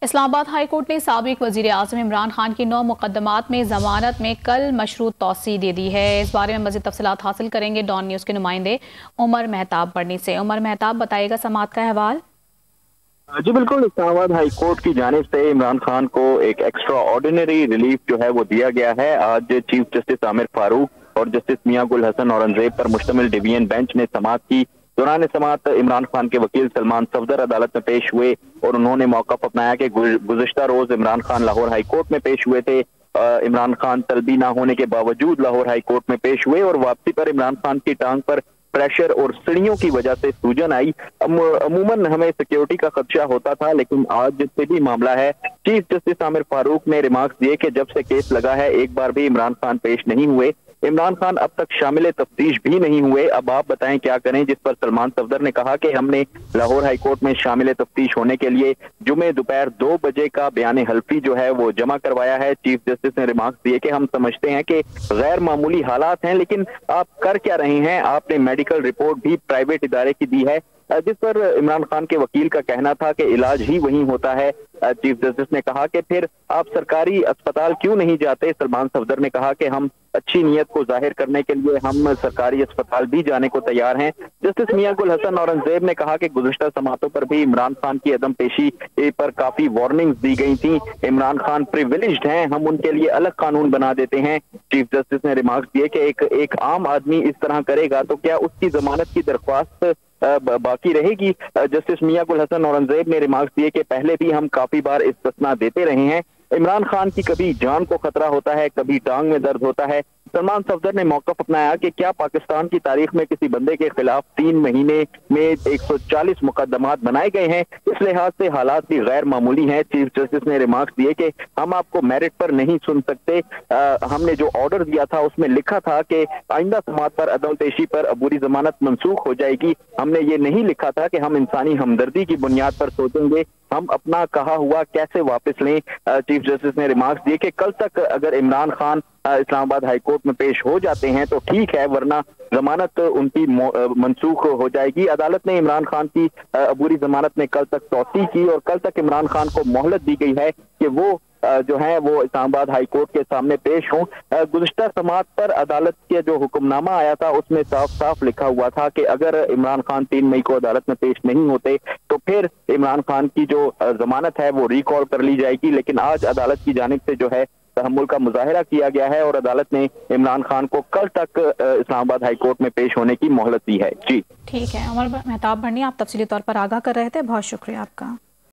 اسلام آباد high court نے سابق وزیر اعظم عمران خان کی 9 مقدمات میں ضمانت میں کل مشروط توسیع دے دی ہے۔ اس بارے میں مزید تفصیلات حاصل کریں گے ڈان نیوز کے نمائندے عمر مہتاب بڑھنی سے۔ عمر مہتاب، بتائیے گا سماعت کا احوال۔ جی بالکل، اسلام آباد ہائی کورٹ کی جانب سے عمران خان کو ایک ایکسٹرا آرڈینری ریلیف جو ہے وہ دیا گیا ہے۔ آج چیف جسٹس عامر فاروق اور جسٹس میاں گل حسن اورنگزیب پر مشتمل ڈویژن بینچ نے سماعت کی۔ دوران سماعت عمران خان کے وکیل سلمان صفدر عدالت میں پیش ہوئے اور انہوں نے موقف اپنایا کہ گزشتہ روز عمران خان لاہور ہائی کورٹ میں پیش ہوئے تھے۔ عمران خان طلبی نہ ہونے کے باوجود لاہور ہائی کورٹ میں پیش ہوئے اور واپسی پر عمران خان کی ٹانگ پر پریشر اور سڑیوں کی وجہ سے سوجن آئی۔ عموماً ہمیں سیکیورٹی کا خدشہ ہوتا تھا، لیکن آج جس سے بھی معاملہ ہے، چیف جسٹس عامر فاروق نے ریمارکس دیے کہ جب سے کیس لگا ہے ایک بار بھی عمران خان پیش نہیں ہوئے۔ عمران خان اب تک شامل تفتیش بھی نہیں ہوئے، اب آپ بتائیں کیا کریں؟ جس پر سلمان صفدر نے کہا کہ ہم نے لاہور ہائی کورٹ میں شامل تفتیش ہونے کے لیے جمعے دوپہر 2 بجے کا بیان حلفی جو ہے وہ جمع کروایا ہے۔ چیف جسٹس نے ریمارکس دیے کہ ہم سمجھتے ہیں کہ غیر معمولی حالات ہیں، لیکن آپ کر کیا رہے ہیں؟ آپ نے میڈیکل رپورٹ بھی پرائیویٹ ادارے کی دی ہے، جس پر عمران خان کے وکیل کا کہنا تھا کہ علاج ہی وہیں ہوتا ہے۔ چیف جسٹس نے کہا کہ پھر آپ سرکاری اسپتال کیوں نہیں جاتے؟ سلمان صفدر نے کہا کہ ہم اچھی نیت کو ظاہر کرنے کے لیے ہم سرکاری اسپتال بھی جانے کو تیار ہیں۔ جسٹس میاں گل حسن اورنگزیب نے کہا کہ گزشتہ سماعتوں پر بھی عمران خان کی عدم پیشی پر کافی وارننگز دی گئی تھیں۔ عمران خان پریویلیجڈ ہیں، ہم ان کے لیے الگ قانون بنا دیتے ہیں۔ چیف جسٹس نے ریمارکس دیے کہ ایک عام آدمی اس طرح کرے گا تو کیا اس کی ضمانت کی درخواست باقی رہے گی؟ جسٹس میاں گل حسن اورنگزیب نے ریمارکس دیے کہ پہلے بھی ہم کافی بار استثنا دیتے رہے ہیں۔ عمران خان کی کبھی جان کو خطرہ ہوتا ہے، کبھی ٹانگ میں درد ہوتا ہے۔ سلمان صفدر نے موقف اپنایا کہ کیا پاکستان کی تاریخ میں کسی بندے کے خلاف 3 مہینے میں 140 مقدمات بنائے گئے ہیں؟ اس لحاظ سے حالات بھی غیر معمولی ہیں۔ چیف جسٹس نے ریمارکس دیے کہ ہم آپ کو میرٹ پر نہیں سن سکتے۔ ہم نے جو آرڈر دیا تھا اس میں لکھا تھا کہ آئندہ سماعت پر عدم پیشی پر عبوری ضمانت منسوخ ہو جائے گی۔ ہم نے یہ نہیں لکھا تھا کہ ہم انسانی ہمدردی کی بنیاد پر سوچیں گے ہم اپنا کہا ہوا کیسے واپس لیں۔ چیف جسٹس نے ریمارکس دیے کہ کل تک اگر عمران خان اسلام آباد ہائی کورٹ میں پیش ہو جاتے ہیں تو ٹھیک ہے، ورنہ ضمانت ان کی منسوخ ہو جائے گی۔ عدالت نے عمران خان کی عبوری ضمانت میں کل تک توسیع کی اور کل تک عمران خان کو مہلت دی گئی ہے کہ وہ جو ہے وہ اسلام آباد ہائی کورٹ کے سامنے پیش ہوں۔ گزشتہ سماعت پر عدالت کے جو حکم نامہ آیا تھا اس میں صاف صاف لکھا ہوا تھا کہ اگر عمران خان 3 مئی کو عدالت میں پیش نہیں ہوتے تو پھر عمران خان کی جو ضمانت ہے وہ ریکال کر لی جائے گی، لیکن آج عدالت کی جانب سے جو ہے تحمل کا مظاہرہ کیا گیا ہے اور عدالت نے عمران خان کو کل تک اسلام آباد ہائی کورٹ میں پیش ہونے کی مہلت دی ہے۔ جی ٹھیک ہے، عمر مہتاب بڑھنی، آپ تفصیلی طور پر آگاہ کر رہے تھے، بہت شکریہ آپ کا۔